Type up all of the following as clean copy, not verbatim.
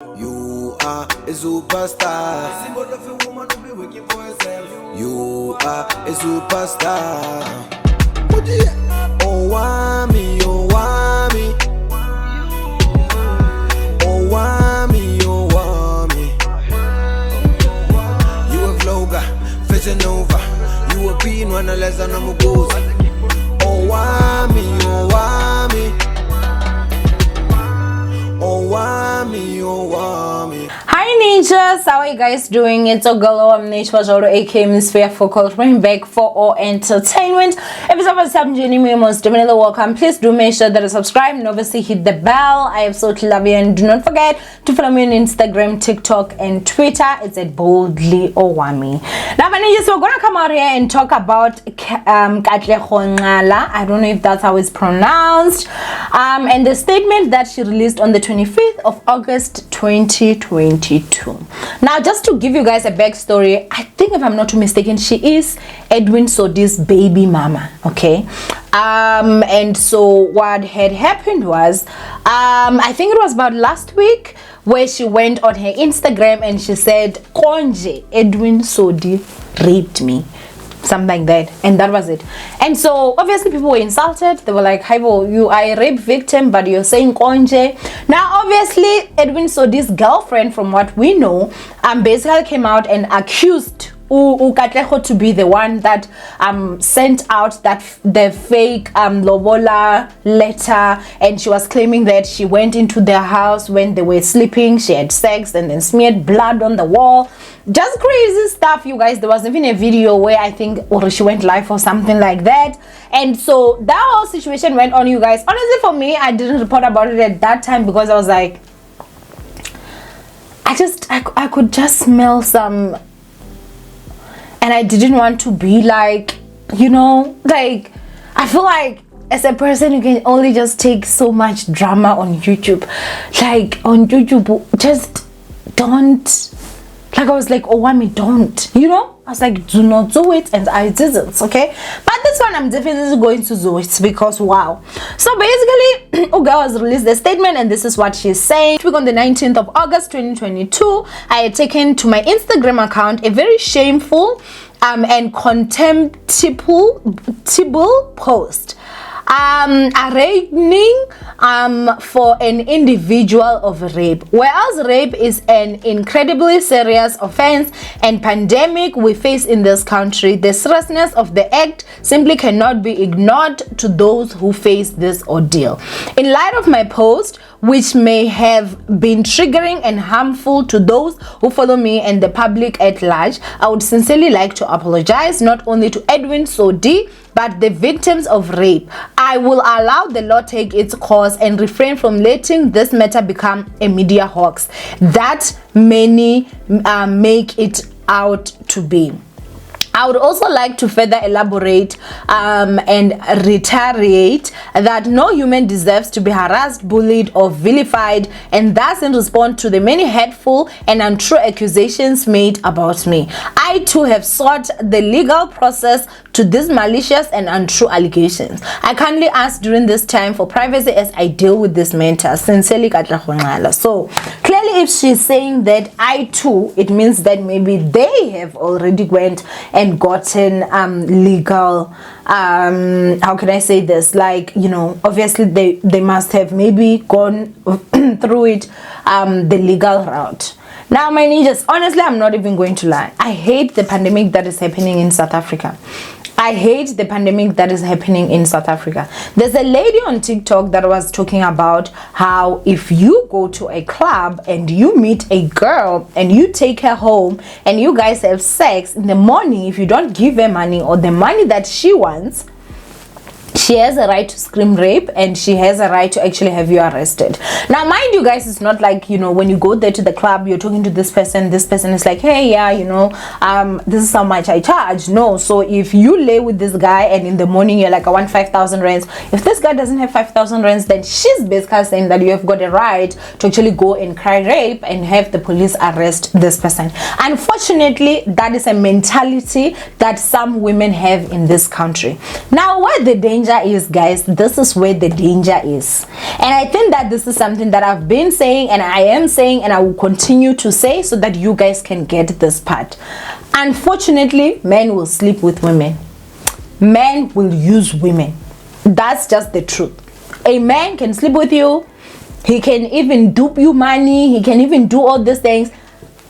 You are a superstar. Symbol of a woman who be working for herself. You are a superstar. Owamie, Owamie. Owamie, Owamie. You a vlogger, fashion over. You a being one less than a mugoza. Owamie, Owamie. Owamie, Owamie. Hi ninjas, how are you guys doing? It's a girl Owamie, aka Miss Fearful, coming back for all entertainment. If it's ever time joining me, most definitely welcome. Please do make sure that you subscribe and obviously hit the bell. I absolutely love you, and do not forget to follow me on Instagram, TikTok, and Twitter. It's at boldly Owamie. Now, my ninjas, we're gonna come out here and talk about I don't know if that's how it's pronounced. And the statement that she released on the 25th of August 2022. Now, just to give you guys a backstory, I think if I'm not too mistaken, she is Edwin Sodi's baby mama. Okay. And so what had happened was, I think it was about last week, where she went on her Instagram and she said, Konje, Edwin Sodi raped me. Something like that, and that was it. And so obviously people were insulted. They were like, Haibo, you are a rape victim, but you're saying Konje. Now obviously Edwin Sodi's girlfriend, from what we know, basically came out and accused Ukatleho to be the one that sent out the fake lobola letter, and she was claiming that she went into their house when they were sleeping, she had sex, and then smeared blood on the wall. Just crazy stuff, you guys. There was even a video where I think she went live or something like that. And so that whole situation went on, you guys. Honestly, for me, I didn't report about it at that time because I was like, I could just smell some, and I didn't want to be like, you know, like, I feel like as a person you can only just take so much drama on YouTube. Like on YouTube, just don't. Like I was like, Owamie, don't, you know? I was like, do not do it, and I didn't, okay? But this one I'm definitely going to do it because wow. So basically, Uga has released a statement, and this is what she's saying. On the 19th of August 2022, I had taken to my Instagram account a very shameful and contemptible post arraigning for an individual of rape. Whereas rape is an incredibly serious offense and pandemic we face in this country, the seriousness of the act simply cannot be ignored to those who face this ordeal. In light of my post, which may have been triggering and harmful to those who follow me and the public at large, I would sincerely like to apologize not only to Edwin Sodi but the victims of rape. I will allow the law take its course and refrain from letting this matter become a media hoax that many make it out to be. I would also like to further elaborate and reiterate that no human deserves to be harassed, bullied, or vilified, and thus in response to the many hateful and untrue accusations made about me, I too have sought the legal process to these malicious and untrue allegations. I kindly ask during this time for privacy as I deal with this matter. Sincerely, Katla. So clearly, if she's saying that I too, it means that maybe they have already went and gotten legal, how can I say this, like, you know, obviously they must have maybe gone through it the legal route. Now my ninjas, honestly, I'm not even going to lie, I hate the pandemic that is happening in South Africa. I hate the pandemic that is happening in South Africa. There's a lady on TikTok that was talking about how if you go to a club and you meet a girl and you take her home and you guys have sex in the morning, if you don't give her money or the money that she wants, she has a right to scream rape and she has a right to actually have you arrested. Now mind you guys, it's not like, you know, when you go there to the club, you're talking to this person is like, hey, yeah, you know, this is how much I charge. No. So if you lay with this guy and in the morning you're like, I want 5,000 rands, if this guy doesn't have 5,000 rands, then she's basically saying that you have got a right to actually go and cry rape and have the police arrest this person. Unfortunately, that is a mentality that some women have in this country. Now where the danger danger is, guys, this is where the danger is. And I think that this is something that I've been saying, and I am saying, and I will continue to say, so that you guys can get this part. Unfortunately, men will sleep with women. Men will use women. That's just the truth. A man can sleep with you. He can even dupe you money. He can even do all these things.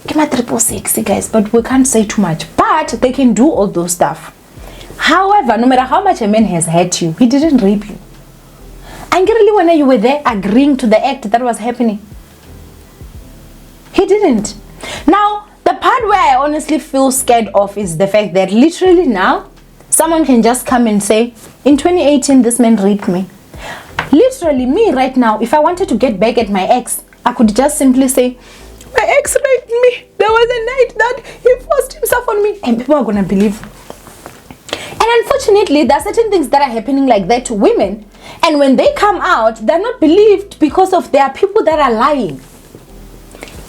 Give my 666, guys, but we can't say too much. But they can do all those stuff. However, no matter how much a man has hurt you, he didn't rape you. And really, when you were there agreeing to the act that was happening, he didn't. Now, the part where I honestly feel scared of is the fact that literally now, someone can just come and say, in 2018, this man raped me. Literally, me right now, if I wanted to get back at my ex, I could just simply say, my ex raped me. There was a night that he forced himself on me. And people are going to believe. And unfortunately, there are certain things that are happening like that to women. And when they come out, they're not believed because of there are people that are lying.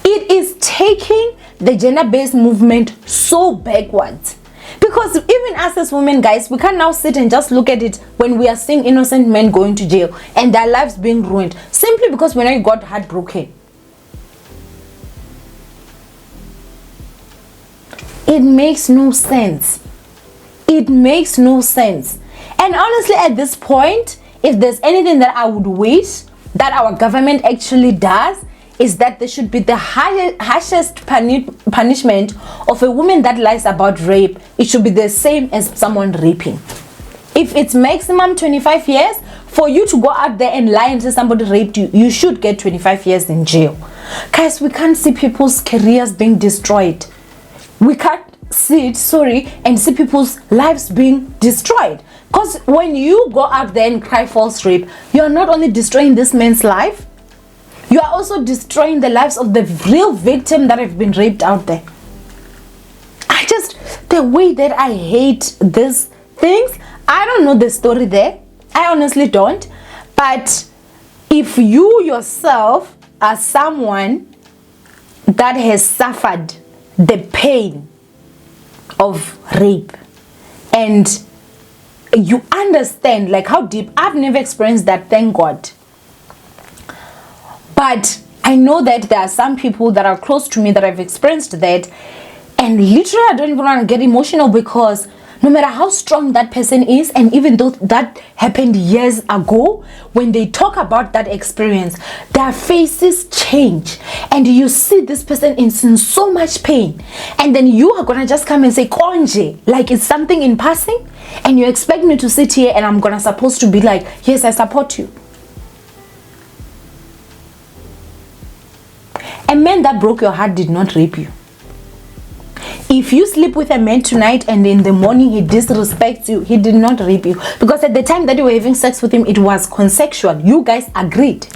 It is taking the gender-based movement so backwards. Because even us as women, guys, we can't now sit and just look at it when we are seeing innocent men going to jail and their lives being ruined simply because when I got heartbroken. It makes no sense. It makes no sense. And honestly, at this point, if there's anything that I would wish that our government actually does, is that there should be the harshest punishment of a woman that lies about rape. It should be the same as someone raping. If it's maximum 25 years, for you to go out there and lie and say somebody raped you, you should get 25 years in jail. Guys, we can't see people's careers being destroyed. We can't see it, and see people's lives being destroyed. Because when you go out there and cry false rape, you are not only destroying this man's life, you are also destroying the lives of the real victim that have been raped out there. The way that I hate these things, I don't know the story there. I honestly don't. But if you yourself are someone that has suffered the pain of rape and you understand like how deep, I've never experienced that, thank God, but I know that there are some people that are close to me that have experienced that, and literally I don't even want to get emotional because no matter how strong that person is, and even though that happened years ago, when they talk about that experience, their faces change and you see this person in so much pain, and then you are gonna just come and say konje, like it's something in passing, and you expect me to sit here and I'm gonna supposed to be like, yes, I support you. A man that broke your heart did not rape you. If you sleep with a man tonight and in the morning he disrespects you, he did not rape you. Because at the time that you were having sex with him, it was consensual. You guys agreed.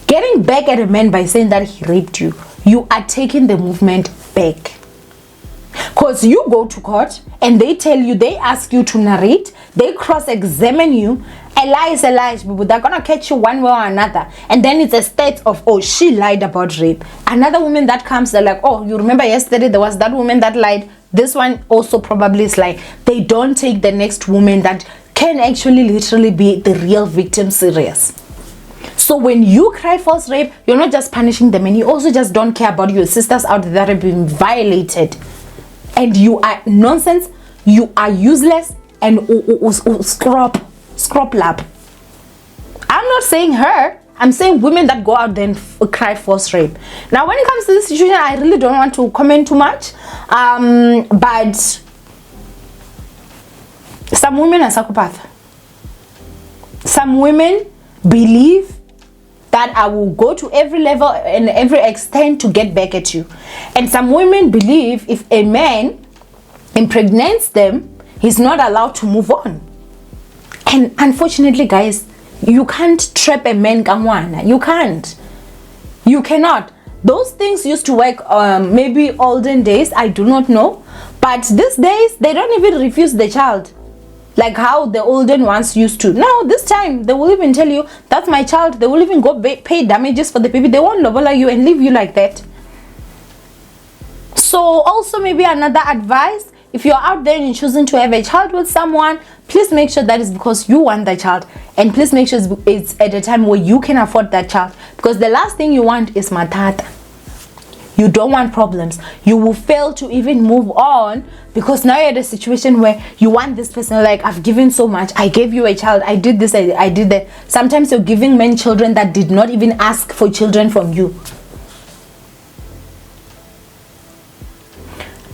Getting back at a man by saying that he raped you, you are taking the movement back. Because you go to court and they tell you, they ask you to narrate, they cross-examine you. A lie is a lie, people. They're gonna catch you one way or another. And then it's a state of, oh, she lied about rape. Another woman that comes, they're like, oh, you remember yesterday there was that woman that lied. This one also probably is lying. They don't take the next woman that can actually literally be the real victim serious. So when you cry false rape, you're not just punishing them, and you also just don't care about your sisters out there that have been violated. And you are nonsense, you are useless, and scrap lap. I'm not saying her, I'm saying women that go out there and cry false rape. Now when it comes to this situation, I really don't want to comment too much, but some women are psychopaths. Some women believe that I will go to every level and every extent to get back at you. And some women believe if a man impregnates them, he's not allowed to move on. And unfortunately, guys, you can't trap a man kamwana. You can't. You cannot. Those things used to work maybe olden days, I do not know. But these days, they don't even refuse the child. Like how the olden ones used to. Now, this time, they will even tell you, that's my child. They will even go pay damages for the baby. They won't lobola you and leave you like that. So, also maybe another advice, if you're out there and you're choosing to have a child with someone, please make sure that is because you want that child, and please make sure it's at a time where you can afford that child, because the last thing you want is matata. You don't want problems. You will fail to even move on because now you're at a situation where you want this person, like, I've given so much, I gave you a child, I did this, I did that. Sometimes you're giving men children that did not even ask for children from you.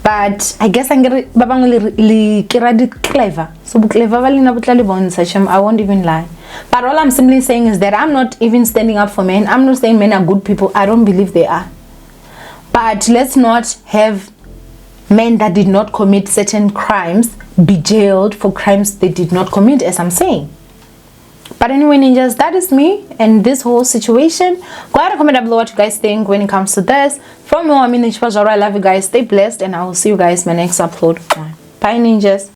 But I guess I'm clever. So clever, I won't even lie. But all I'm simply saying is that I'm not even standing up for men. I'm not saying men are good people. I don't believe they are. But let's not have men that did not commit certain crimes be jailed for crimes they did not commit, as I'm saying. But anyway, ninjas, that is me and this whole situation. Go ahead and comment down below what you guys think when it comes to this. From Owamie, I love you guys. Stay blessed, and I will see you guys in my next upload. Bye, ninjas.